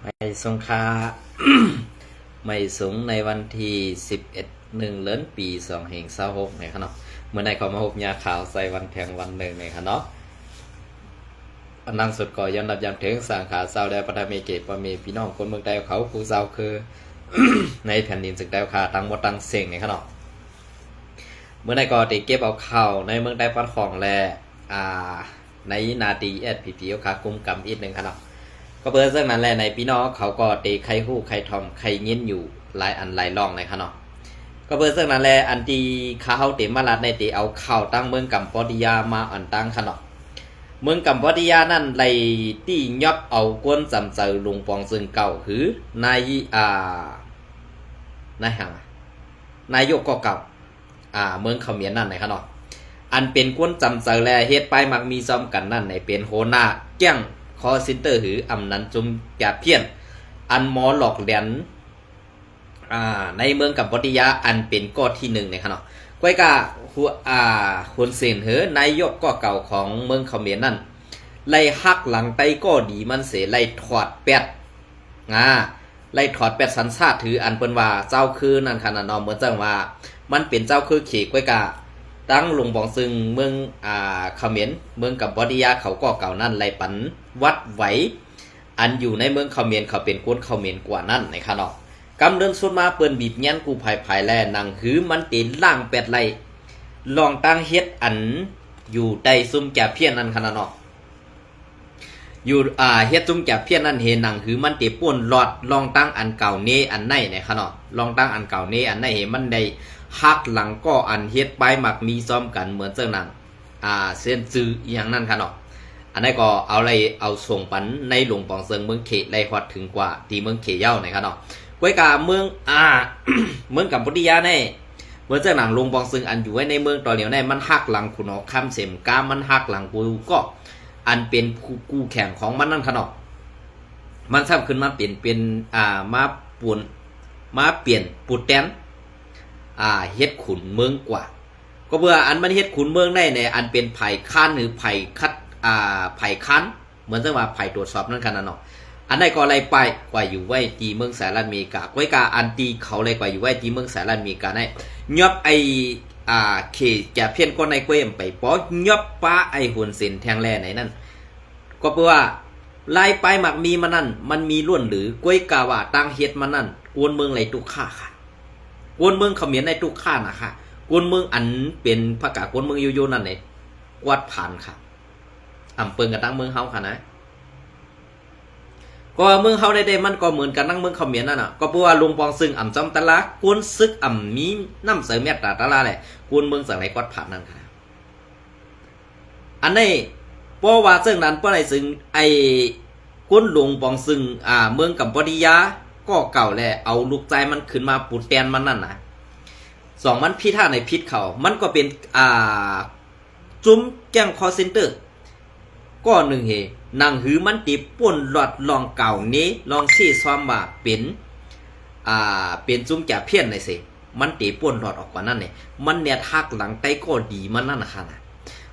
ไม่สงค่า ไม่สูงในวันที่11/1/ปี2526นะครับเนาะเมื่อในเขามาพบยาขาวใส่วันแทงวันหนึ่งนะครับเนาะอันนั่งสุดก่อยันดับยันถึงสังขาเศร้าได้ประทามีเกตประมีพี่น้องคนเมืองใดเขาผู้เศร้าคือ ในแผ่นดินศึกได้ขาตั้งหมดตั้งเสียงนะครับเนาะเมื่อในก่อติเก็บเอาข่าวในเมืองใดปัดของและในนาทีSPPขากุมกำอีกหนึ่งครับเนาะก็เปิดเรื่องนั้นแหละในพี่น้องเขาก็ตีใครฮู้ใครทอมใครยินอยู่หลายอันหลายร่องเลยครับเนาะก็เปิดเรื่องนั้นแหละอันที่เขาเต็มมาลัดในตีเอาข่าวตั้งเมืองกัมพูชามาอันตั้งครับเนาะเมืองกัมพูชานั่นไล่ที่ยอบเอากวนจำเจอลุงปองซึ่งเก่าคือนายหางนายกก็เก่าเมืองเขมรนั่นนะครับเนาะอันเป็นกวนจำเจอแลเฮ็ดไปมักมีซ้อมกันนั่นในเป็นโหน้าแจ้งคอเซ็นเตอร์หืออำนั้นจุมแก่เพี้ยนอันหมอหลอกเหรียญในเมืองกัมพูชาอันเป็นก้อที่หนึ่งนะครับเนาะก้อยกะฮุนเซนหือนายกก็เก่าของเมืองเขมรนั่นไล่หักหลังไตก็ดีมันเสไล่ถอดแปดไล่ถอดแปดสัญชาติถืออันเปิ้นว่าเจ้าคือนั่นค่ะนะเนาะเหมือนจังว่ามันเป็นเจ้าคือเขก้อยกะตั้งหลวงบองซึ่งเมืองเขมรเมืองกัมพูชาเขาก็เก่านั่นไล่ปันวัดไหวอันอยู่ในเมืองเขมรเขาเป็นคนเขมรกว่านั่นนะครับเนาะกำเดินสุดมาเปิ้นบีบแย้นกูภายแลนังหือมันตีล่างแปดไล่ลองตั้งเฮ็ดอันอยู่ใต้ซุ้มแก่เพี้ยนนั่นค่ะเนาะอยู่เฮ็ดซุ้มแก่เพี้ยนนั่นเฮนังหือมันตีป่วนหลอดลองตั้งอันเก่าเนอันไหนนะครับเนาะลองตั้งอันเก่าเนอันไหนเฮมันได้หักหลังก็อันเฮ็ดไปหมักมีซ้อมกันเหมือนเจ้านังเส้นซื้ออย่างนั้นค่ะเนาะอันนี้ก็เอาอะไรเอาส่งปันในหลวงปองเซิงเมืองเขตไล่ฮอดถึงกว่าที่เมืองเขเย้านะครับเนาะก้อยกาเมืองเมืองกัมพูชาแน่เหมือนเจ้าหนังหลวงปองเซิงอันอยู่ไว้ในเมืองตอนเหลียวแน่มันหักหลังขุนอคำเสมกามันหักหลังปูก็อันเป็นกูแข่งของมันนั่นค่ะเนาะมันซ้ำขึ้นมาเปลี่ยนเป็นมาปูนมาเปลี่ยนปูแตนเฮ็ดขุนเมืองกว่าก็เบื่ออันมันเฮ็ดขุนเมืองได้ในอันเป็นไผ่ค้านหรือไผ่คัดไผ่ค้านเหมือนจะว่าไผ่ตรวจสอบนั่นกันนะเนาะอันได้ก็อะไรไปกว่าอยู่ไว้ที่เมืองสหรัฐอเมริกาไว้กาอันตีเขาเลยกว่าอยู่ไว้ที่เมืองสหรัฐอเมริกาได้ยอบไอเขแก่เพี้ยนก็ในกล้วยไปป้อยอบป้าไอหุ่นเส้นแทงแร่ไหนนั่นก็เพื่อว่าไล่ไปหมักมีมันนั่นมันมีล้วนหรือกล้วยกาว่าตั้งเฮ็ดมันนั่นกวนเมืองไหลตุกข่าค่ะกวนเมืองเขมรในตุกข่านะค่ะกวนเมืองอันเป็นพระกากวนเมืองโยนั่นเลยกวาดผ่านค่ะเปิงกับตั้งเมืองเฮาค่ะนะก็เมืองเฮาได้มันก็เหมือนกันตั้งเมืองเขมรนั่นน่ะก็เพราะว่าหลวงปองซึ่งจำตะละกวนซึกมีน้ำเสริมเมตตาตะละแหละกวนเมืองสังไหลกวาดผ่านนั่นค่ะอันนี้เพราะว่าซึ่งนั้นเพราะอะไรซึ่งไอ้กวนหลวงปองซึ่งเมืองกัมพูชาก็เก่าแหละเอาลูกใจมันขึ้นมาปูดแตนมันนั่นน่ะสองมันพิท่าในพิษเขามันก็เป็นจุ้มแก้งคอเซ็นเตอร์ก็หนึ่งเฮนางหือมันติป่วนหลอดลองเก่านี้ลองชี้ซ้อมว่าเป็นจุ้มแก่เพี้ยนในสิมันติป่วนหลอดออกกว่านั่นเนี่ยมันเนี่ยหักหลังไตก็ดีมันนั่นนะคะนะ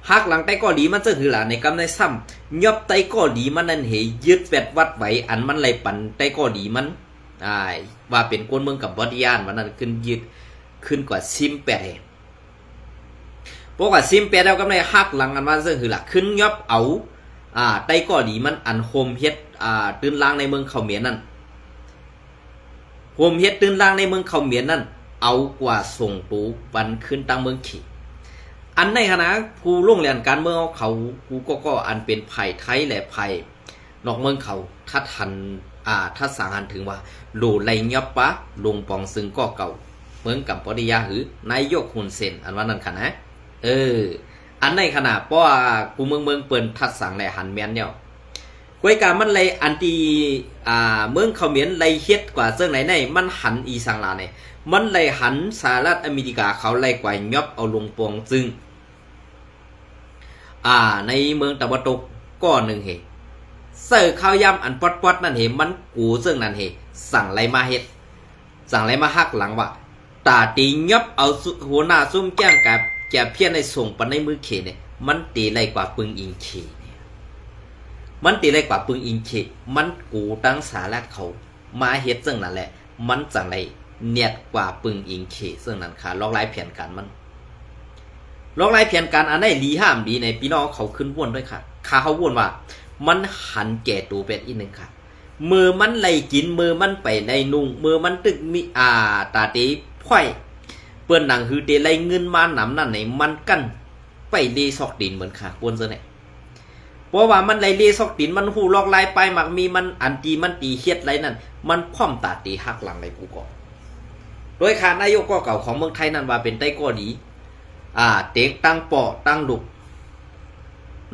หักหลังไตก็ดีมันจะหือหล่ะในกำในซ้ำยอบไตก็ดีมันนั่นเฮยึดแปดวัดไว้อันมันไหลปั่นไตก็ดีมันว่าเป็นคนเมืองกัมพูชาวันนั้นขึ้นยึดขึ้นกว่าซิมแปดเพราะว่าซิมแปดแล้วก็ในหักหลังกันว่าซึ่งคือหลักขึ้นยอบเอาไต้ก็ดีมันอันโฮมเฮ็ดตื่นล่างในเมืองเขมรนั่นโฮมเฮ็ดตื่นล่างในเมืองเขมรนั่นเอากว่าส่งตูวันขึ้นตั้งเมืองขี่อันในคณะผู้ลงเรียนการเมืองเขากูก็อันเป็นไผ่ไทยและไผ่นอกเมืองเขาถ้าทันถ้าสางหันถึงว่าโหลไลยอบปะลงปองซึ่งก็เก่าเมืองกัมพูชาหือนายกฮุนเซนอันว่านั่นค่ะนะอันในขนาดเพราะว่ากูเมืองเปิ้นทัดสังแหล่หันแม่นเนี่ยกวยกามันเลยอันตีเมืองเขมรเลยเฮ็ดกว่าเรื่องไหนในมันหันอีสังลาเนี่ยมันเลยหันสหรัฐอเมริกาเขาเลยกว่ายอบเอาลงปองซึ่งในเมืองตะวันตกก็หนึ่งเหเสิร์ข้าวยำอันปอดนั่นเหมันกูซึ่งนั่นเหสั่งไรมาเฮ็ดสั่งไรมาหักหลังว่าตาตียอบเอาหัวหน้าซุ่มแก้งกับแกเพี้ยนในส่งปันในมือเขเนี่ยมันตีไรกว่าปึงอิงเขเนี่ย มันตีเล็กกว่าปึงอิงเขมันกูตั้งสาระเขามาเฮ็ดซึ่งนั่นแหละมันจังไรเนียดกว่าปึงอิงเขซึ่งนั่นค่ะลอกไล่แผนการมันลอกไล่แผนการอันไหนลีห้ามดีในพี่น้องเขาขึ้นว่นด้วยค่ะข้าเขาว่นว่ามันหันแก่ตัวเป็นอีกหนึ่งค่ะมือมันไล่กินมือมันไปไล่นุ่งมือมันตึกมีตาตีพ่อยเปิ้นหนังคือเตไล่เงินมาหนำนั่นไหนมันกันไปเลซอกดินเหมือนค่ะควรซะเนี่ยเพราะว่ามันไล่เลซอกดินมันหูลอกไล่ไปมักมีมันอันตีมันตีเฮ็ดไรนั่นมันพร้อมตาตีหักหลังในกูก่อโดยข่านายกก็เก่าของเมืองไทยนั่นว่าเป็นไต้ก็ดีเต็กตั้งปอตั้งดุก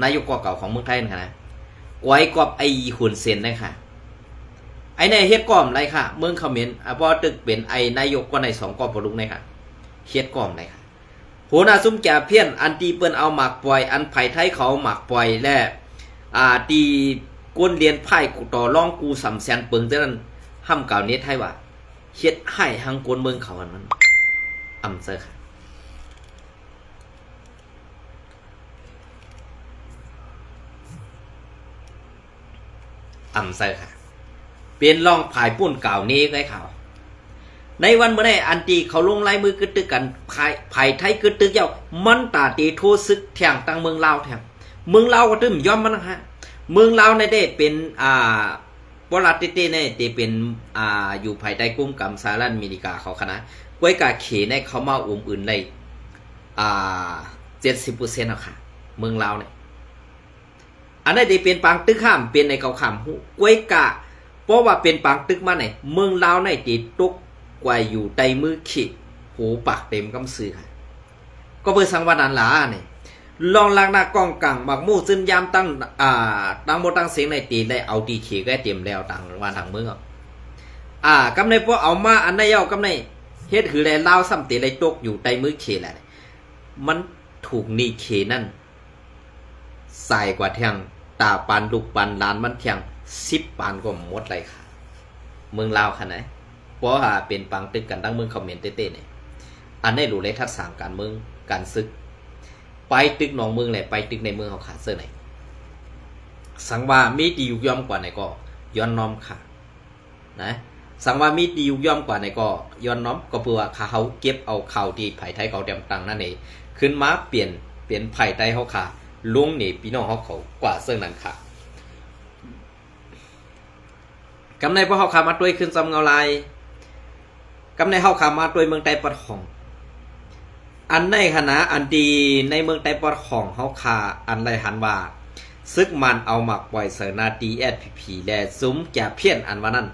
นายกก็เก่าของเมืองไทยนะก้อยกอบไอ้หุ่นเซนนะค่ะไอ้ในเฮ็ดก้อมไรค่ะเมืองเขมรพอตึกเป็นไอ้นายกก็ใน2กอบบ่ลุกนะค่ะเฮ็ดก้อมไรค่ะโหนาซุ่มแก่เพี้ยนอันตีเปิ้นเอาหมากปล่อยอันไผ่ไทยเขาหมากปล่อยและตีก้นเรียนไพ่กูต่อร่องกูสำแสนเปิงเท่านั้นห้ำเก่าเน็ตให้ว่าเฮ็ดให้หังกวนเมืองเขาอันนั้นอำเซอร์ค่ะอำเซอร์ค่ะเป็นร่องผายปุ่นเก่านี้ไงเขาในวันเมื่อไหร่อันตีเขาลงลายมือกึดตึกกันไผ่ไทยกึดตึกเย้ามันตาตีโทซึกแทงตั้งเมืองลาวแทงเมืองลาวก็ตึ้มย่อมมันนะฮะเมืองลาวในได้เป็นปรัตติในได้เป็นอยู่ภายใต้กลุ่มกำสหรัฐอเมริกาเขาคณะกวยกาเขในเขามาอื่นเลย70%อะค่ะเมืองลาวเนี่ยอันนั้นได้เป็นปางตึกข้ามเป็นในเก่าข้ามหูกวยกะเพราะว่าเป็นปางตึกมาไหนเมืองลาวในตีตุกกว่าอยู่ใต้มือขีดหูปากเต็มกำซื้อค่ะก็เพื่อสังวานันหลาเนี่ยลองลางหน้ากองกังหมักมู่ซึนยามตั้งโมตั้งเสียงในตีได้เอาตีเขก็เตรียมแล้วต่างวันทางเมืองกำในพวกเอามาอันในเย้ากำในเฮ็ดคือแลลาวซ้ำตีไรตกอยู่ใต้มือเขแหละมันถูกนี่เขนั่นใส่กว่าเทียงตาปานลูกปานล้านมันเทียง10 ปานก็หมดเลยค่ะเมืองลาวค่ะไหนเพราะว่าเป็นปังตึกกันตั้งเมืองเขมรเต้ๆเนี่ยอันได้รู้เลยทัดสามการเมืองการซึกไปตึกหนองเมืองแหละไปตึกในเมืองเขาขาดเสื้อไหนสังว่ามีดีอยู่ย่อมกว่าไหนก็ย้อนน้อมค่ะนะสังว่ามีดีอยู่ย่อมกว่าไหนก็ย้อนน้อมก็เพื่อว่าเขาเก็บเอาข่าวที่ไผ่ไทยเขาเตรียมตังนั่นเองขึ้นมาเปลี่ยนไผ่ไทยเขาค่ะลุงนี่พี่น้องเขากว่าเสื้อนั้นค่ะกำในพวกเขาขามาด้วยขึ้นซ้ำเงาลายกำในเขาขามาด้วยเมืองไต้ปัดของอันในคณะอันดีในเมืองไต้ปอดของเฮาคาอันไรหันว่าซึกมันเอาหมักปล่อยเสนาดีแอดพีและซุ้มแก่เพี้ยนอันว่านั้น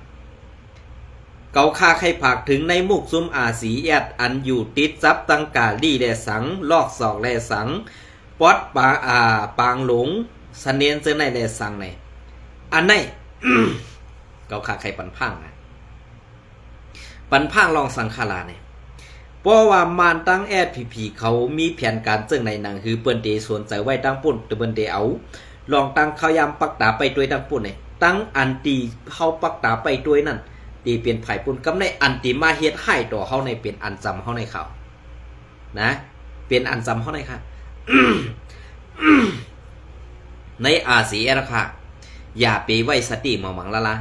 เกาคาไข่ผักถึงในมุกซุ้มสีแอดอันอยู่ติดซับตั้งกาดีแลสังลอกศอกแลสังปอดปางหลงสเนียนเจอในแลสังในอันใน เกาคาไข่ปันพังปันพังลองสังคาราเนี่ยเพราะว่ามานตั้งแอดพีเขามีแผนการซึ่งในหนังคือเปิ้นเดสวนใจไว้ตั้งปุ่นเปิ้นเดเอาลองตั้งเขายามปักตาไปด้วยตั้งปุ่นเนี่ยตั้งอันตีเขาปักตาไปด้วยนั่นตีเป็นไผ่ปุ่นกำในอันตีมาเฮ็ดให้ต่อเขาในเป็นอันจำเขาในเขานะเป็นอันจำเขาในค่ะ ในสีแอร์ค่ะอย่าไปไว้สติหมอมังละ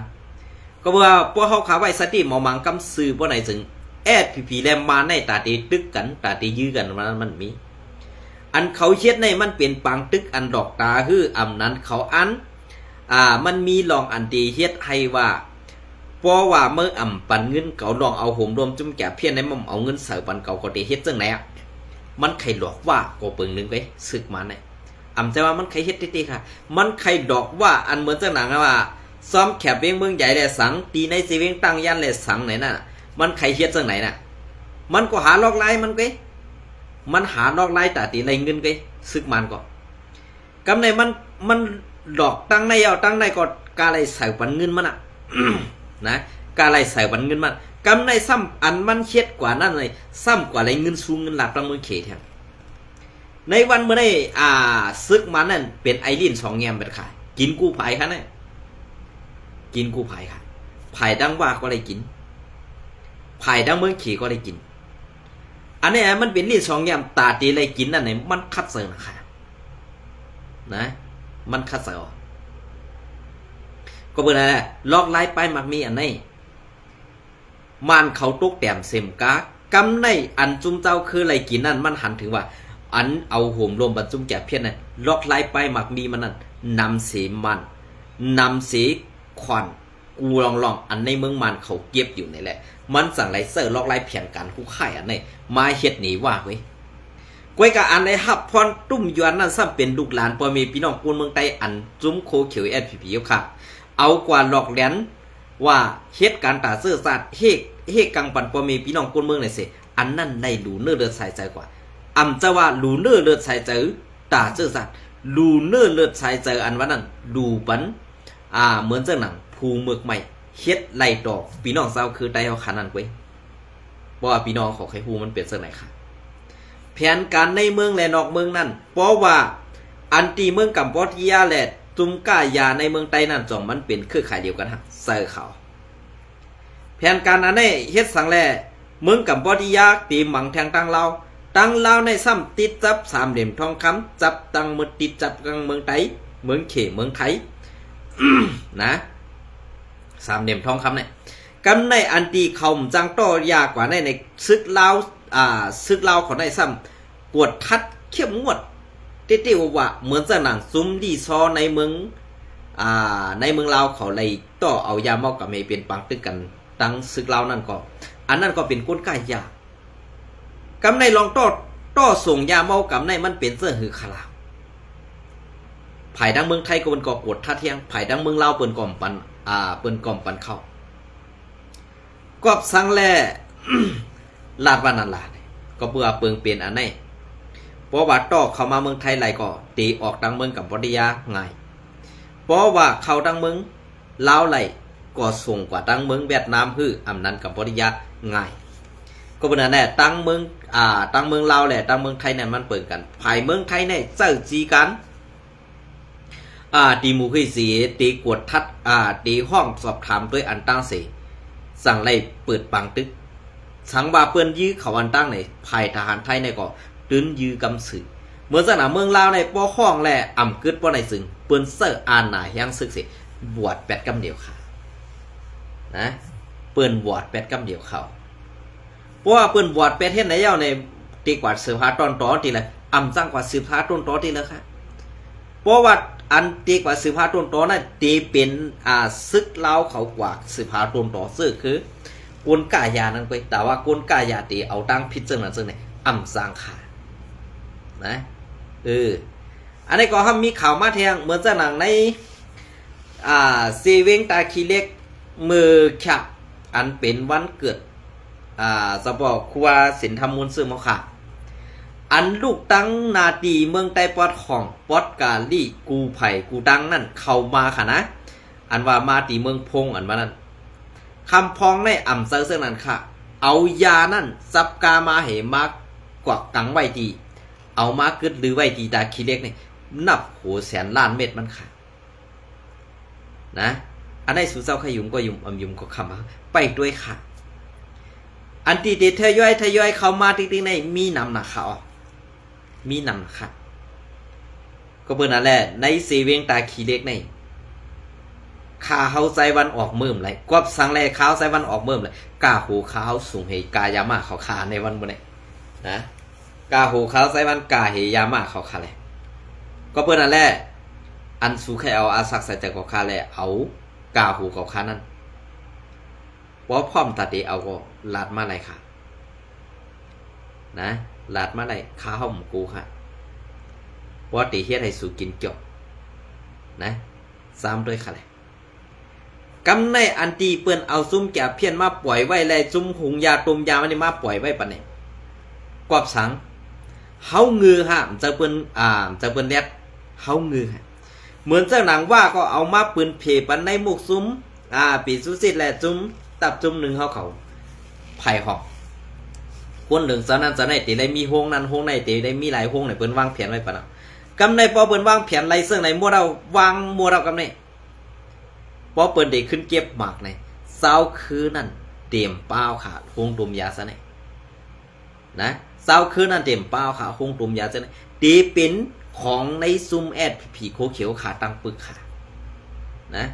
ก็เพื่อพวกเขาขาไว้สติหมอมังกำซื้อบ่ไหนถึงแอดพีแลมมาในตาตีตึกกันตาตียื้อกันมันมีอันเขาเฮ็ดในมันเป็นปังตึกอันดอกตาคืออำนั้นเขาอันมันมีลองอันตีเฮ็ดให้ว่าเพราะว่าเมื่อปันเงินเขาลองเอาโหมรวมจุ่มแก่เพี้ยนในมั่มเอาเงินเสือปันเขาก็ตีเฮ็ดจังไหนมันใครหลอกว่าก็เปิงนึงไปซึกมาเนี่ยใจว่ามันใครเฮ็ดตีค่ะมันใครดอกว่าอันเหมือนจังหนังว่าซ้อมแคบเวียงเมืองใหญ่แหละสังตีในสีเวียงตั้งยันแหละสังไหนน่ะมันใครเฮ็ดจังไหนน่ะมันก็หาลอกไล่มันก็มันหาลอกไล่แต่ตีในเงินก็ซึกมันก็กำในมันดอกตั้งในเอาตั้งในก็กาไรใส่ปันเงินมันอ่ะ นะกาไรใส่ปันเงินมันกำในซ้ำอันมันเฮ็ดกว่านั่นเลยซ้ำกว่าไรเงินสูงเงินหลักตั้งมือเขแทงในวันเมื่อได้ซึกมันนั่นเป็นไอริน2แงมเป็นค่ะกินกู้ภัยค่ะเนี่ยกินกู้ภัยค่ะไผ่ดังว่าก็ได้กินไผ่ดังเมืองขี่ก็ได้กินอันนี้มันเป็นลิ้น2แงมตาตีเลยกินนั่นไหนมันคัดเสือนะค่ะนะมันคัดเสือ ก็เบิ่นนั่นแหละลอกไล่ไปมักมีอันไหนมันเขาตกแต้มเสมกากำในอันจุ่มเจ้าคืออะไรกินนั่นมันหันถึงว่าอันเอาโหมรวมบรรจุมแก่เพี้ยนนั่นลอกไล่ไปมักมีมันนั่นนำเสมันนำเสควันกูลองอันในเมืองมันเขาเก็บอยู่นี่แหละมันสั่งไรเซอร์ลอกไล่เพียงกันคู่ข่ายอันนี้มาเฮ็ดหนีว่าเว้ยก้อยกะอันในฮับพรตุ้มยวนนั่นซ้ำเป็นลูกหลานพ่อแม่พี่น้องกูเมืองใต้อันจุ้มโคเขียวSPPอยู่ค่ะเอากว่าหลอกแหลนว่าเฮ็ดการตาเสื้อสัตว์เฮกกังปันพ่อแม่พี่น้องกูเมืองไหนสิอันนั้นได้ดูเนื้อเลือดใส่ใจกว่าอำจะว่าดูเนื้อเลือดใส่ใจตาเสื้อสัตว์ดูเนื้อเลือดใส่ใจอันว่านั้นดูปันเหมือนเจ้าหนังภูเมือกใหม่เฮ็ดไล่ดอกพี่น้องเศร้าคือได้เอาขานั้นไว้เพราะว่าพี่น้องของใครฮู้มันเป็นเสื้อไหนค่ะแผนการในเมืองและนอกเมืองนั่นเพราะว่าอันตีเมืองกัมพูชาและจุมก้ายาในเมืองไต้นั่นจ่องมันเป็นเครือข่ายเดียวกันฮะเซอร์เขาแผนการอันนี้เฮ็ดสังแลเมืองกัมพูชาตีหมังแทงตั้งเราในซ้ำติดจับสามเหลี่ยมทองคำจับตังมือติดจับกังเมืองไต้เมืองเขเมืองไทย นะสามเหลี่ยมทองคำเนี่ยกำในอันตีเขาจังโตยากกว่าในซึกลาวซึกลาวเขาได้ซ้ำกวดทัดเข้มงวดเตี้ยวว่าเหมือนจะหนังซุ้มดีซอในเมืองลาวเขาเลยต่อเอายาเมากับเมเป็นปังตึกกันตั้งซึกลาวนั่นก็อันนั้นก็เป็นก้นก่ายยากำในลองต่อส่งยาเมากำในมันเป็นเสื้อหือขลาวไผ่ดังเมืองไทยก็เป็นก่อกวดท่าเที่ยงไผ่ดังเมืองลาวเปิ้นก่อมปันเปิ้นก่อมปันเข้ากอบสังแล ลาดวันนันลาก็เบื่อเปิงเปลี่ยนอันไหนเพราะว่าต่อเข้ามาเมืองไทยไหลก็ตีออกดังเมืองกัมพูชาง่ายเพราะว่าเขาดังเมืองลาวไหลก็ส่งกว่าดังเมืองเวียดนามคืออำนั้นกัมพูชาง่ายก็เป็นอันแน่ตั้งเมืองลาวแหละตั้งเมืองไทยเนี่ยมันเปิดกันภายเมืองไทยเนี่ยเจ้าจีกันตีหมู่คือสีตีกวดทัดตีห้องสอบถามด้วยอันตั้งเสสั่งไล่เปิดปังตึกสังบาเปิ้นยื้อเขาอันตั้งในภายทหารไทยในก็ตื้นยื้อกำสือเมื่อสนามเมืองลาวในป้อข้องแหละอ่ำกึดป้อในซึ่งเปิ้นเซอร์อ่านหนายังซึกสิบวชแปดกำเดียวค่ะนะเปิ้นบวชแปดกำเดียวเขาเพราะว่าเปิ้นบวชแปดเฮ็ดไหนเย้าในตีกว่าสืบหาต้นตอทีละอ่ำจังกว่าสืบหาต้นตอทีละค่ะเพราะว่าอันตีกว่าสืบหาต้นตอนั่นตีเป็นซึกลาวเขากว่าสืบหาต้นตอซึ่งคือกลกายานั่นไปแต่ว่ากลกายาตีเอาตั้งพิจารณาซึ่งไหนอ่ำสร้างขานะอันนี้ก็ทำมีข่าวมาแทงเหมือนจะหนังในซีเวงตาคีเล็กมือขับอันเป็นวันเกิดสปอครัวสินธรรมมูลซื้อมาค่ะอันลูกตั้งนาตีเมืองใต้ปอดของปอดกาลี่กูไผ่กูตั้งนั่นเข้ามาค่ะนะอันว่ามาตีเมืองพงอันว่านั้นคำพองในอ่ำเสื้อนั้นค่ะเอายานั่นซับกามาเหมากกวักกังไว้ดีเอามากึดหรือไว้ดีตาคีเล็กนี่นับโหแสนล้านเม็ดมันค่ะนะอันในสุเจ้าขยุมก็ยุมยุมก็คำไปด้วยค่ะอันตีเทย่อยเข้ามาติ๊งๆในมีนำหนักค่ะมีนำหนักค่ะก็เปิดนั่นแหละในเซเวงตาคีเล็กในข้าเฮาใจวันออกเมื่มเลยกวบสังแลข้าวใจวันออกเมื่มเลยกาหูข้าวสูงเหกายามาเขาขาในวันบนนี้นะกาหูข้าวใจวันกาเหยามาเขาขาเลยก็เปิดนั่นแหละอันสูแค่เอาอาศักใส่ใจเขาขาเลยเอากาหูเขาขานั่นว่าพร้อมตัดเดเอาก็ลาดมาเลยค่ะนะลาดมาเลยข้าวหอมกูค่ะว่าตีเฮ็ดให้สูกินจบนะซ้ำด้วยค่ะเลยกำในอันตีเปิ้นเอาซุ้มแก่เพี้ยนมาปล่อยไว้เลยซุ้มหุงยาต้มยามันนี่มาปล่อยไว้ปะเนี่ยกอบสังเฮาเงือฮะจะเปิ้นจะเปิ้นแลดเฮาเงือฮะเหมือนเจ้าหนังว่าก็เอามาปืนเพปันในหมกซุ้มปีสุสิตแหละซุ้มตับซุ้มหนึ่งเขาไผ่หอกคนหนึ่งซะนั้นจะได้ตีได้มีห้องนั้นห้องไหนตีได้มีหลายห้องไหนเปิ้นวางแผนไว้ปะเนาะกำในพอเปิ้นวางแผนไรเสื่องไหนมัวเราวางมัวเรากำในพอเปิ้นได้ขึ้นเก็บหมากในเช้าคืนนั่นเตรียมเป้าค่ะห้องตุ่มยาซะไหนนะเช้าคืนนั่นเตรียมเป้าค่ะห้องตุ่มยาซะไหนตีเป็นของในซุ่มแอดผีโคเขียวขาตังปึกค่ะนะ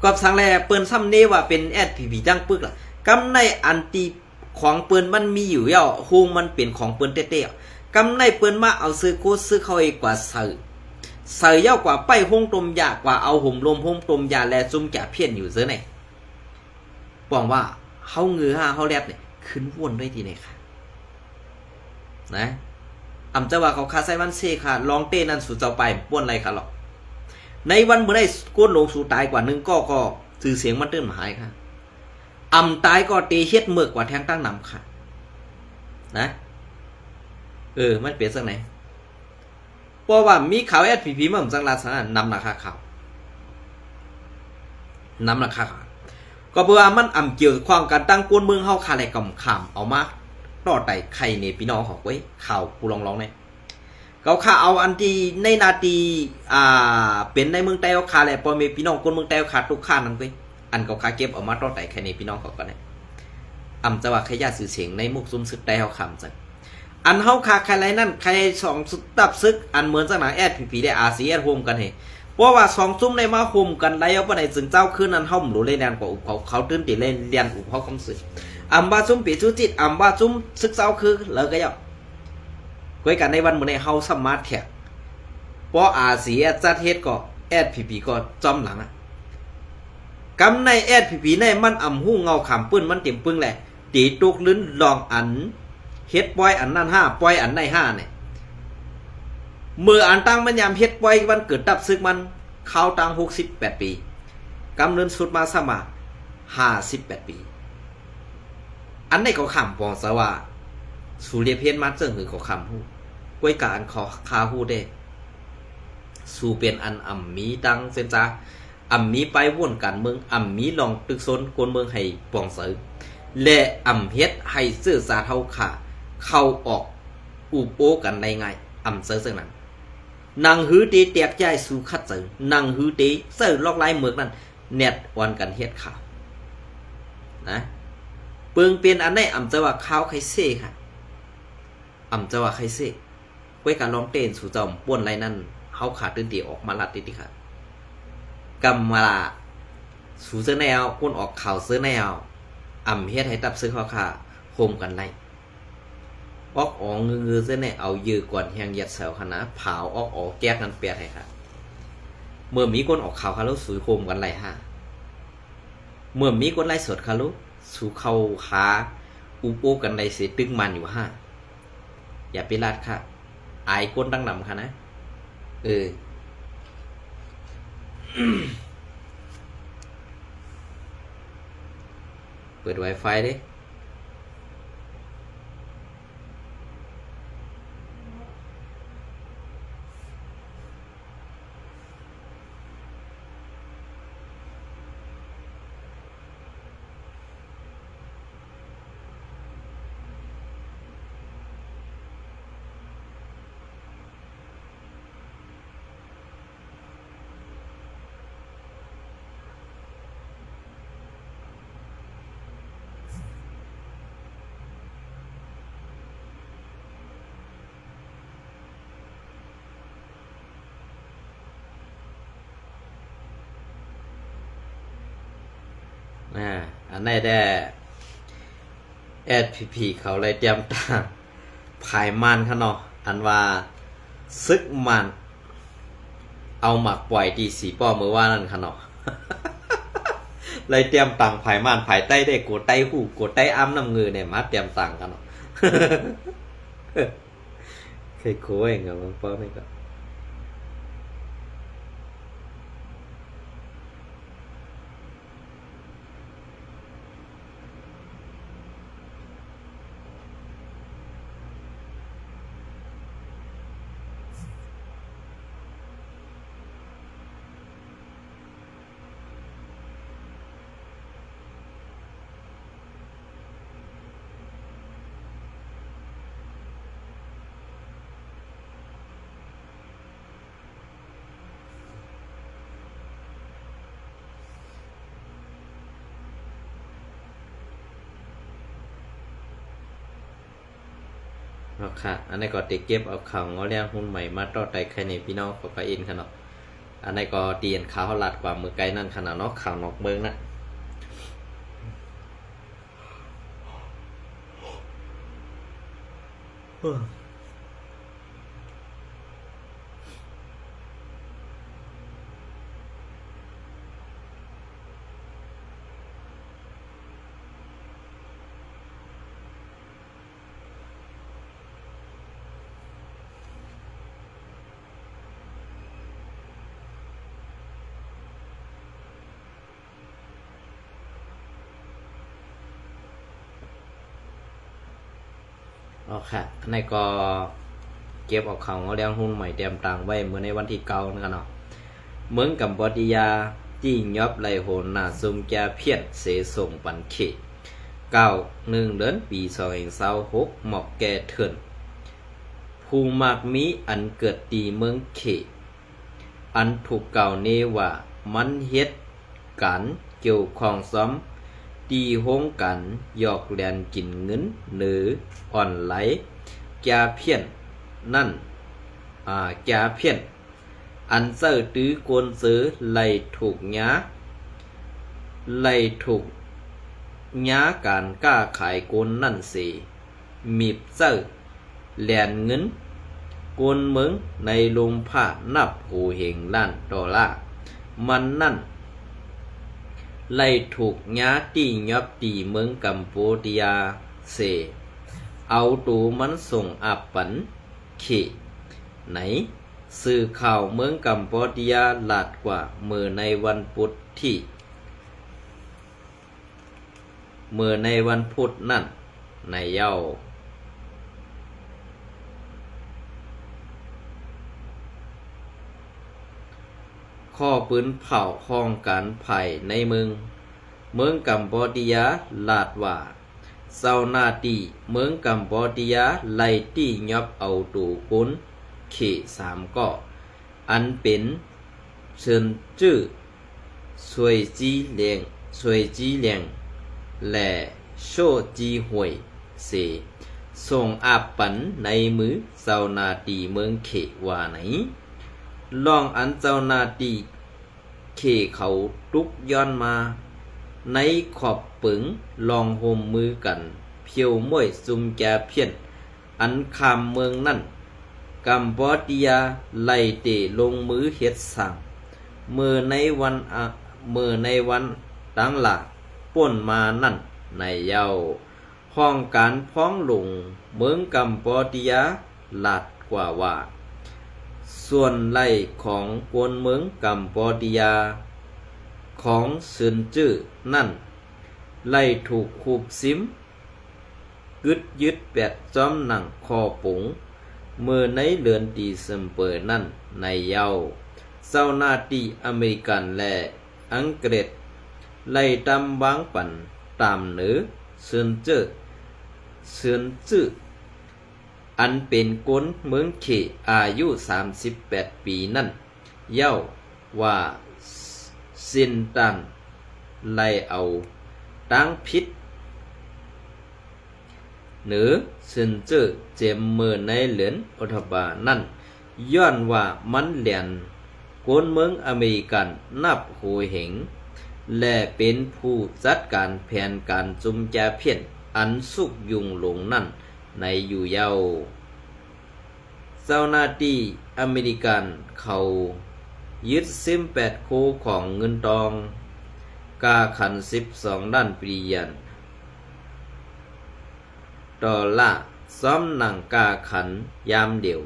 กอบสังแลเปิ้นซ้ำเนว่าเป็นแอดพีพีจังปึกล่ะกำในอันตีของเปิ้นมันมีอยู่ย่อโฮงมันเป็นของเปิ้นเต้ๆกำในเปิ้นมาเอาซื้อโคซื้อเข้าอีกกว่าเสือย่อกว่าไปห้องตมยากว่าเอาห่มลมห้องตมยาแลซุ่มแก่เพี้ยนอยู่เสื้อไหนบอกว่าเฮาเงือเฮาแลบเนี่ยขึ้นวนด้วยทีไหนค่ะนะอำจะว่าเขาคาไซวันเซค่ะลองเต้นั่นสู่เจ้าไปป้วนอะไรค่ะหรอกในวันเมื่อได้ก้นลงสู่ตายกว่านึงก็สื่อเสียงมันเตื้นหายค่ะอำตายก็เตเฮ็ดเมือกกว่าแทงตั้งนำค่ะนะมันเปลี่ยนสักไหนเพราะว่ามีข่าวแอดผีมาผมสังลาสนะนำราคาข่าวนำราคาข่าวก็เพื่อมันอำเกี่ยวความการตั้งกวนเมืองเฮาคาแลกำขำเอามาต่อไต่ไข่เนี่ยพี่น้องหอกไว้ข่าวกูลองเนี่ยเขาข่าเอาอันที่ในนาทีเป็นในเมืองไต้เขาข่าแหละพอมีพี่น้องคนเมืองไต้เขาข่าทุกข่านั่นไว้อันเขาข่าเก็บเอามาต่อไต่ไข่เนี่ยพี่น้องเขาก็ได้อำจะว่าขยะสื่อเสียงในมุกซุ่มซึกไต้เขาขำจังอันเฮาคาใครไรนั่นใครสองตับซึกอันเหมือนสักหนังแอดผีได้อาเซียนโฮมกันเฮเพราะว่าสองซุ่มในมาโฮมกันไรเอาไปไหนจึงเจ้าขึ้นนั้นเฮาหมู่เลยแดนกว่าอุเขาตื่นตีเล่นเรียนอุเขาคำสื่ออัมบาซุ่มปีชุจิตอัมบาซุ่มซึกเจ้าคือเลยก็ยังก้อยกันในวันเหมือนในเฮาสมาร์ทแท็กเพราะอาเซียจัดเฮ็ดก็แอดผีก็จอมหลังกำในแอดผีในมันอ่ำหู้เงาขำปื้นมันเต็มปึ้งแหละตีตุกลื้นลองอันเฮ็ดปล่อยอันนั้น5ปล่อยอันใน5เนี่ยเมื่ออันตั้งมันยามเฮ็ดปล่อยวันเกิดดับซึกมันเข้าตั้ง68ปีกำเนินสุดมาสมา58ปีอันในเขาขำปองซะว่าสุเรียเพียนมาเจิงหือเขาขำฮู้ก้วยกะอันขอคาฮู้ได้สู่เป็นอันอ่ำมีดังเส้นจ้าอ่ำมีไปวนกันเมืองอ่ำมีลองตึกซนกวนเมืองให้ปองเสือและอ่ำเฮ็ดให้ซื่อสาเท่าขาเข้าออกอุโปกันในไงอ่ำเสือนั้นนางหือตีแตกใจสู่คัดเสือนางหือตีเสือลอกลายเมือกนั้นเน็ตวันกันเฮ็ดข่าวนะเปิงเปลี่ยนอันไหนอ่ำจะว่าข้าวไข่เซ่ค่ะอ่ำจะว่าไข่เซ่ไว้การร้องเต้นสู่จอมป้วนไรนั่นเฮาขาดตื่นตีออกมาลัดติค่ะกำมาลาสู่เสื้อแนวป้วนออกข่าวเสื้อแนวอ่ำเฮ็ดให้ตับซื้อข้าวขาโฮมกันไรออกอ๋อเงือเส้นเนี่ยเอายือก่อนแหงหยัดเสาขนาเผาออกแก้กันเปียกให้ค่ะเมื่อมีคนออกข่าวคารุสูโฮมกันไรฮะเมื่อมีคนไล่สดคารุสู่เขาขาอุโปกันไรเสียตึงมันอยู่ฮะอย่าไปลาดค่ะอายก้นตั้งนำค่ะนะเปิด Wi-Fi ดิอันนี้ได้แอดพีเขาเลยเตรียมต่างภายมันค่ะเนาะอันว่าซึกมันเอาหมักปล่อยดีสีป้อมือว่านั่นค่ะเนาะ เลยเตรียมต่างภายมันภายใต้ได้โกใต้หูโกใต้อ้ำน้ำเงือเนี่ยมาเตรียมต่างกันเนาะ เคยโค้ยเงี้ยมันป้อไม่ก็เอาค่ะอันนี้ก็ติเก็บเอาข่าวงอเลี้ยงหุ้นใหม่มาต่อไต่ใครในพี่น้องของพระอินทร์ค่ะเนาะ อันนี้ก็เตียนข่าวลัดกว่ามือไกลนั่นขนาดเนาะข่าวนอกเมืองนะเอาค่ะอันนี้ก็เก็บออกเขาเลี้ยงหุ้นใหม่เตรียมตังไว้เมื่อในวันที่9นั่นกันเนาะเมืองกัมพูชาจีนยอบไหลโหนหน้าซุมแกเพียนเสส่งปันเข1 เดือนปี2026หมอกแก่เถื่อนผู้มากมีอันเกิดตีเมืองเขอันถูกเก่าเนว่ามันเฮ็ดกันเกี่ยวข้องซ้อมตีห้องกันหยอกแลนกินเงินหรืออ่อนไหลแกเพี้ยนนั่นแกเพี้ยนอันเซอร์ตื้อกวนซื้อไหลถูกย้าไหลถูกย้าการกล้าขายกวนนั่นสิมีบเซอร์แลนเงินกวนเมืองในลงผ้านับหูเหงล้านดอลลาร์มันนั่นไล่ถูกย้าตียอบตีเมืองกัมพูชาเสเอาตูมันส่งอับปันเขไหนสื่อข่าวเมืองกัมพูชาลาดกว่าเมื่อในวันพุธนั่นในเย้าข้อปืนเผาห้องการไผ่ในเมืองกัมพูชาลาดว่าเซานาตีเมืองกัมพูชาไล่ตียอบเอาตูกุนเข3ก่ออันเป็นเชิญจื้อสวยจีเหลียงและโชจีหวยเสส่งอาปันในมือเซานาตีเมืองเขว่าไหนลองอันเจ้าหน้าที่เขเขาตุกย้อนมาในขอบปึงลองโฮมมือกันเพียวม้วยซุมแกเพี้ยนอันคามเมืองนั่นกัมพูชาไล่เตะลงมือเฮ็ดสั่งเมื่อในวันตั้งหลักป่นมานั่นในเย้าห้องการพ้องหลงเมืองกัมพูชาลาดกว่าว่าส่วนไล่ของกวนเมืองกัมพูชาของซึนจื้อนั่นไล่ถูกคูบซิมกึดยึดแปดจอมหนังคอปุ๋งเมื่อในเดือนดีเซมเบอร์นั่นในเย้าเจ้าหน้าที่อเมริกันและอังกฤษไล่ตามวางปันตามเหนือซึนจื้ออันเป็นคนเมืองเขอายุ38 ปีนั่นเย้าว่าซินตันไล่เอาตั้งพิษหรือซินเจอเจมเมื่อในเหรียญอทบานั่นย้อนว่ามันเหรียญคนเมืองอเมริกันนับหูเหงและเป็นผู้จัดการแผนการจุมแจเพี้ยนอันสุกยุงหลงนั่นในอยู่เย้าเจ้าหน้าที่อเมริกันเขายึดซิม8 คู่ของเงินทองกาขัน12 ด้านปรียันดอลลาร์ซ้อมหนังกาขันยามเดียว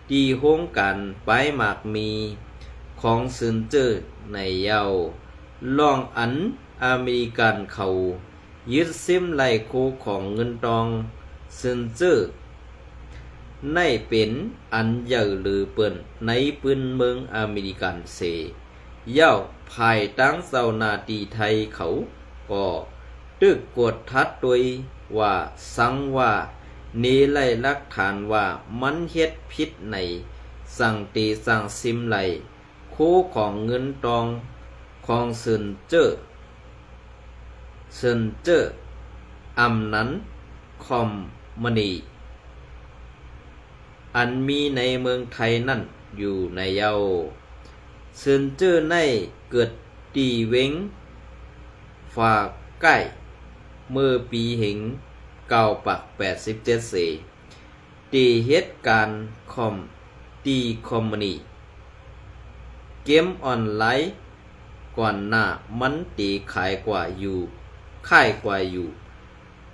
ที่โฮงการไปหมากมีของซึนเจอในเย้าลองอันอเมริกันเขายึดซิมไล่คู่ของเงินทองซึนเจอในเป็นอันใหญ่หรือเปิ้นในปืนเมืองอเมริกันเสเย้าภายตั้งเจ้าหน้าที่ไทยเขาก็ตึกกดทัดโดยว่าสังว่าเนไล่หลักฐานว่ามันเฮ็ดผิดในสั่งตีสั่งซิมไล่คู่ของเงินทองของซึนเจออำนั้นคอมมานีอันมีในเมืองไทยนั่นอยู่ในเย้า เซินเจอในเกิดตีเว้งฝาใกล้เมื่อปีหิงเก่าปัก87เสตีเหตุการณ์คอมตีคอมมานีเกมออนไลน์ก่อนหน้ามันตีขายกว่าอยู่ค่ายกว่าอยู่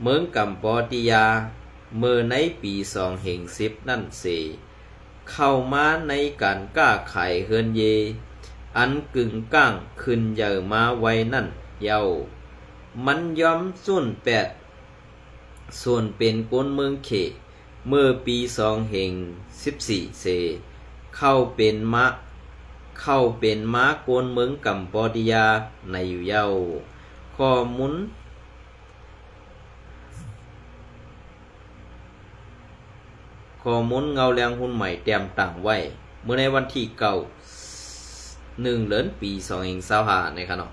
เมืองกัมพูชาเมื่อในปี2010นั่นเสเข้ามาในการกล้าขายเฮือนเยอันกึ่งก้างขึ้นเยอะมาไว้นั่นเยามันย้อมส่วนส่วนเป็นกวนเมืองเขเมื่อปี2014เสเข้าเป็นม้ากวนเมืองกัมพูชาในอยู่เยาข้อมูลเงาแรงหุ้นใหม่เตรียมต่างไว้เมื่อในวันที่1 เดือนปี2025นะครับเนาะ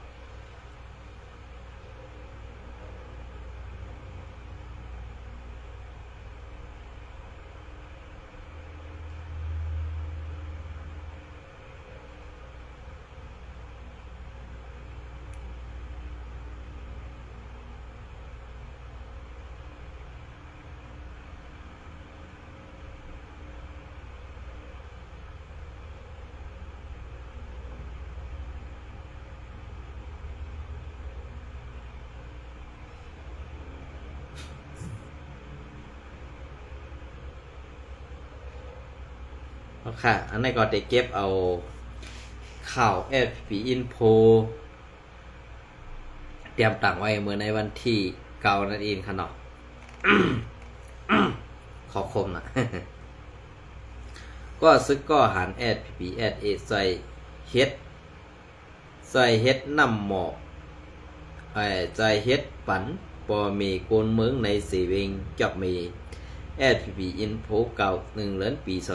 ค่ะอันนี้ก็ได้เก็บเอาข่าว FP Info เตรียมต่างไว้เมื่อในวันที่9นั่นเองค่ะเนาะ ขอคมนะ ก็ซึกก็หัน FP SA ใส่เฮ็ดน้ำหมอกใจเฮ็ดปันปอมีโกนเมืองในสีเวงจับมี FP Info เก่า1 เดือนปี2026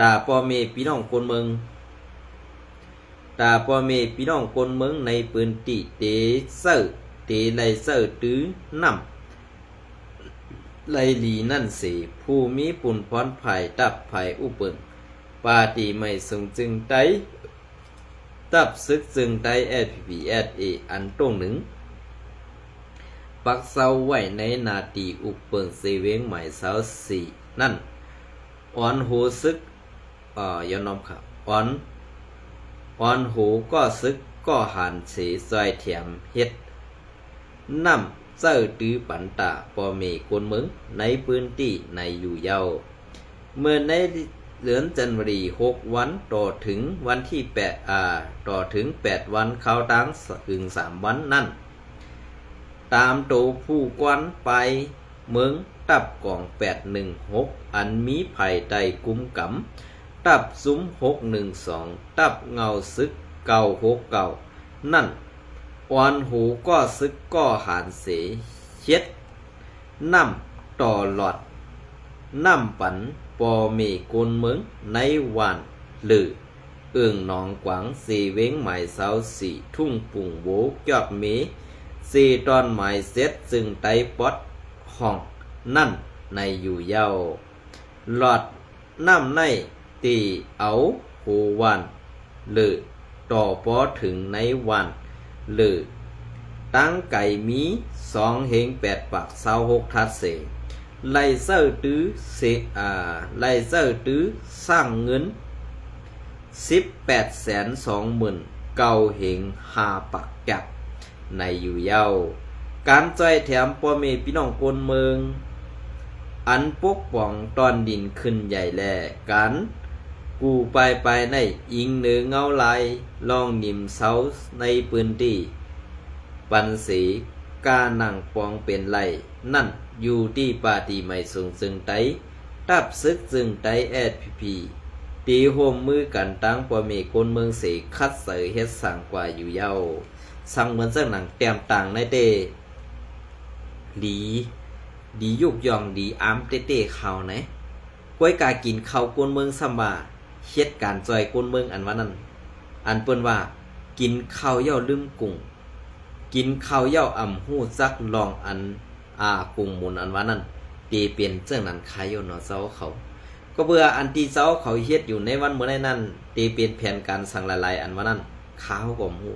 ตาปอเมพี่น้องคนเมืองในปืนตีเตไลเซอร์ตื้อนำไลลีนั่นสิผู้มีปุ่นพรภายตับภายอุปนปาตีไม่ทรงจึงไตตับซึกจึงไต FPSA อันตรงหนึ่งปักเสาไว้ในนาตีอุปนเสเวงใหม่เสา4นั่นอ่อนโหซึกยอนน้อมครับอ่อนหูก็ซึกก็หันเสซอยแถมเฮ็ดน้ำเจ้าตื้อปันตาปอเมกวนเมืองในพื้นที่ในอยู่เยาเมื่อในเดือนจันวารี6 วันต่อถึงวันที่ต่อถึง8 วันเข้าตั้งถึง3 วันนั่นตามโตผู้กวนไปเมืองตับกล่อง816อันมีไผ่ใดกุมกำตับซุ้ม612ตับเงาซึก969นั่นอ่อนหูก็ซึกก็หานเสเฮ็ดน้ำต่อหลอดน้ำปันปอเมกนเมืองในวันหรือหนองกวางสีเว้งหมายเสา4ทุ่งปุ่งโบจอบเม4 ตอนหมายเซ็ตจึงไตปอดห้องนั่นในอยู่เยาหลอดน้ำในตีเอาหูวันหรือต่อปอถึงในวันหรือตั้งไก่มี2 เฮง 8 ปาก26 ทัดเสไลเซอร์ตื้อสร้างเงิน1820,000 เฮง 5 ปักจับในอยู่เยาการจ่อยแถมพ่อแม่พี่น้องคนเมืองอันปกป้องตอนดินขึ้นใหญ่แลกันกูไปในอิงเหนือเงาลายลองนิมเสาในปืนที่ปันสีกาหนังปองเป็นไรนั่นอยู่ที่ปาตีไม่สูงจึงไตตับซึกจึงไต SPP ตีโฮมมือกันตั้งปอเมคนเมืองเสคัดเสยเฮ็ดสั่งกว่าอยู่เยาสั่งเหมือนเจ้าหนังเตรียมต่างในเตดียุกยองดีอามเต้เขาไหนกล้วยกากินข้าวกวนเมืองซัมบาเฮ็ดการจอยกวนเมืองอันว่านั้นอันเปิ้นว่ากินข้าวเย่าลืมกุ้งกินข้าวเย่าอ่ำหู้จักลองอันกุ้งหมุนอันว่านั้นตีเปลี่ยนเจ้านั้นขายอยู่เนาะเจ้าเขา ก็เบื่ออันที่เจ้าเขาเฮ็ดอยู่ในวันเมื่อนั้นตีเป็นแผนการสั่งละลายอันว่านั้นข้าวก็ฮู้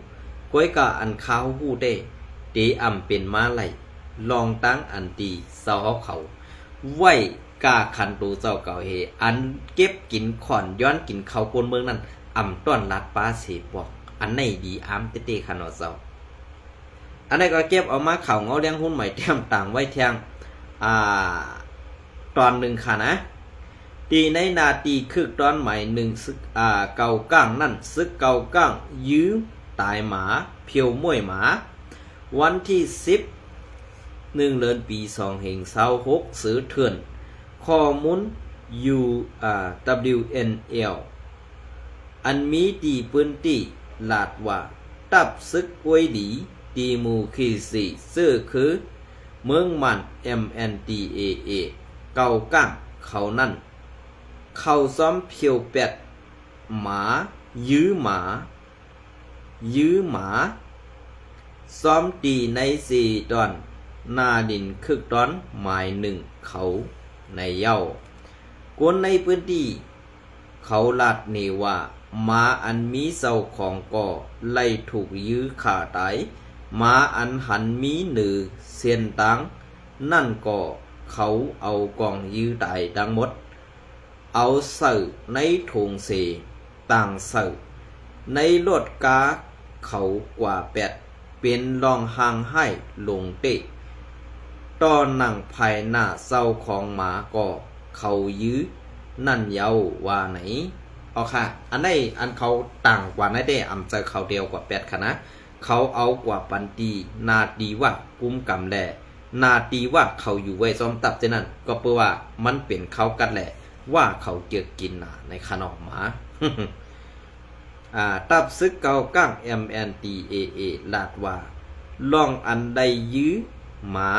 ก้อยก็อันข้าวฮู้ได้ตีเป็นมาไหลลองตั้งอันตีเจ้าเขาไว้กาคันตูเจ้าเก่าเฮอันเก็บกินขอนย้อนกินข้าวคนเมืองนั้นต้อนรัดปลาเสบอกอันไหนดีเตๆคันเนาะเจ้าอันไหนก็เก็บเอามาข่าวเงาเลี้ยงหุ้นใหม่เตรียมต่างไว้แทงตอนหนึ่งค่ะนะตีในนาตีคึกตอนใหม่หนึ่งซึกเก่าก้างนั่นซึกเก่าก้างยื้อตายหมาเพียวม่วยหมาวันที่10 1 เดือนปี2526ซื้อเถื่อนข้อมูล WNL อันมีตีปืนตีลาดว่าตับซึกกวยดีตีมูคีสีซื้อคือเมืองมัน MNDAA เก่าก้างเขานั่นเข้าซ้อมเพียวเป็ดหมายื้อหมาซ้อมตีใน4 ตอนนาดินคึกตอนหมาย1เขาในเย้ากวนในพื้นที่เขาลาดเนว่าหมาอันมีเศร้าของก่อไล่ถูกยื้อขาตายหมาอันหันมีหนือเสียนตังนั่นก็เขาเอากองยื้อตายดังหมดเอาเสือในถุงเสต่างเสือในรถกาเขากว่า8เป็นรองหางให้ลงเตะตอนนั่งภายหน้าเศร้าของหมาก็เขายื้อนั่นเยาว่าไหนเอาค่ะอันไหนอันเขาต่างกว่านั้นได้เจอเขาเดียวกว่า8ค่ะนะเขาเอากว่าปันตีนาดีว่ากุ้มกำแลนาดีว่าเขาอยู่ไว้ซ้อมตับเจนั่นก็เพื่อว่ามันเป็นเขากันแหละว่าเขาเกี่ยวกินในขนมหมา ตับซึกเก่าก้าง MNDAA ลาดว่าลองอันใดยื้อหมา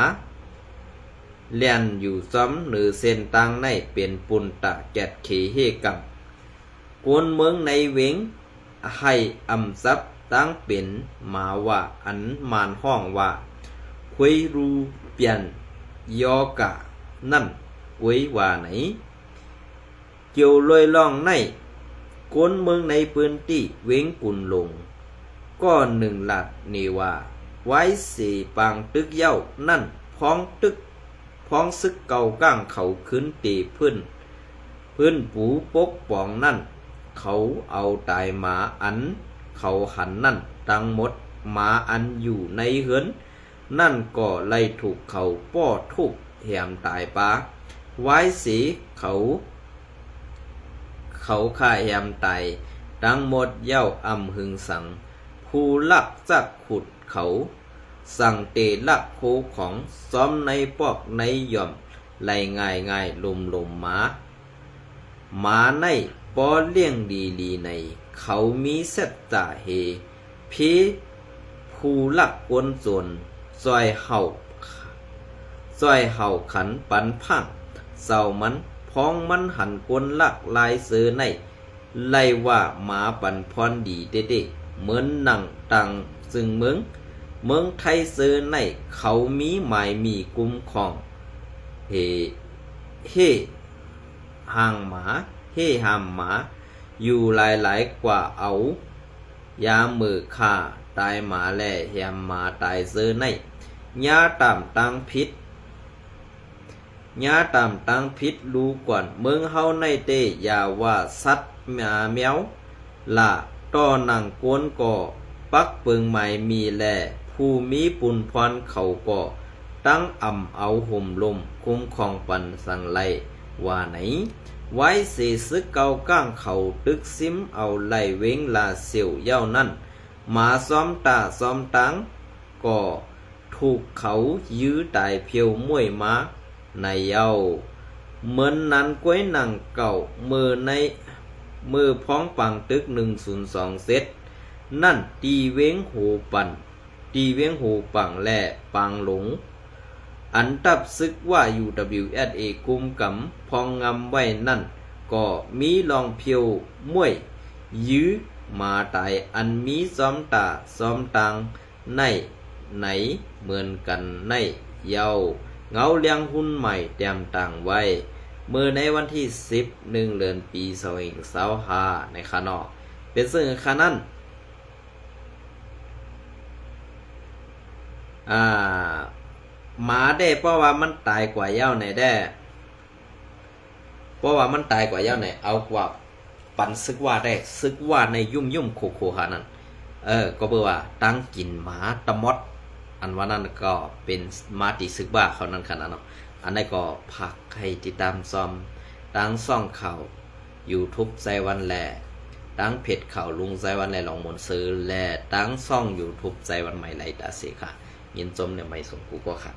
เลียนอยู่ซ้ำหรือเส้นตังในเป็นปุนตะแกดเขเฮกังกวนเมืองในเวงให้ซับตั้งเป็นหมาว่าอันมานห้องว่าควยรูเปลี่ยนยอกะนั่นควยว่าไหนเกี่ยวลอยล่องในกวนเมืองในพื้นที่เวงปุ่นลงก็1 หลัดนี่ว่าไว้สีปังตึกเย้านั่นพ้องซึกเก่าก้างเขาขึ้นตีพื้นปูปกป่องนั่นเขาเอาตายหมาอันเขาหันนั่นตั้งหมดหมาอันอยู่ในเฮือนนั่นก็ไล่ถูกเขาป้อทุบแหมตายปาไว้สีเขาฆ่าแหมตายตั้งหมดเย้าหึงสังผู้ลักจักขุดเขาสั่งเตลักโคของซ้อมในปอกในย่อมไล่ง่ายลมหมาในปอเลี้ยงดีในเขามีเสตตาเฮพีผู้ลักกวนจนซอยเห่าขันปันพังเศร้ามันพ้องมันหันกวนลักลายเสือในไล่ว่าหมาปันพรดีเด็กเหมือนหนังตังซึ่งเมืองไทยเสือในเขามีหมายมีกุมของเฮหางหมาอยู่หลายกว่าเอายามือฆ่าตายหมาแล่แหมหมาตายเสือในยาตามตังพิษรู้ก่อนเมืองเฮาในเตยาว่าสัตว์แมวละต้อนังกวนก่อปักเปิงใหม่มีแลผู้มีปุนพรเขาก่อตั้งเอาห่มลมคุ้มครองปันสังไลว่าไหนไว้สีซึกเก่าก้างเขาตึกซิมเอาไล่เว้งลาเสียวเย้านั่นหมาซ้อมตาซ้อมตังก็ถูกเขายื้อตายเพียวม่วยมาในเย้าเหมือนนั้นก้วยหนังเก่ามือพ้องปังตึก102เซตนั่นตีเว้งหูปังแล่ปังหลงอันตับซึกว่า UWSA กุมกำพองงำไว้นั่นก็มีลองเพียวม่วยยื้อมาตายอันมีซ้อมตาซ้อมตังในไหนเหมือนกันในเย้าเงาเลี้ยงหุ้นใหม่แต้มต่างไว้ มือในวันที่11เดือนปี2025ในคานอเป็นซึ่งคานั้นหมาได้เพราะว่ามันตายกว่าเหย้าในได้เพราะว่ามันตายกว่าเหย้าในเอากว่าปันซึกว่าได้ซึกว่าในยุ่มโคหานั้นก็เบอว่าตั้งกินหมาตะมดอันว่านั้นก็เป็นมาติซึกบ้าเขานั้นขนาดเนาะอันนี้ก็พักให้ติดตามซอมตั้งซ่องข่าว YouTube ใจวันแลตั้งเพจข่าวลุงใจวันแลลองมนซื้อและตั้งซ่อง YouTube ใจวันใหม่ไลตาเสค่ะยินจมเนี่ยไม่สมกูก็ค่ะ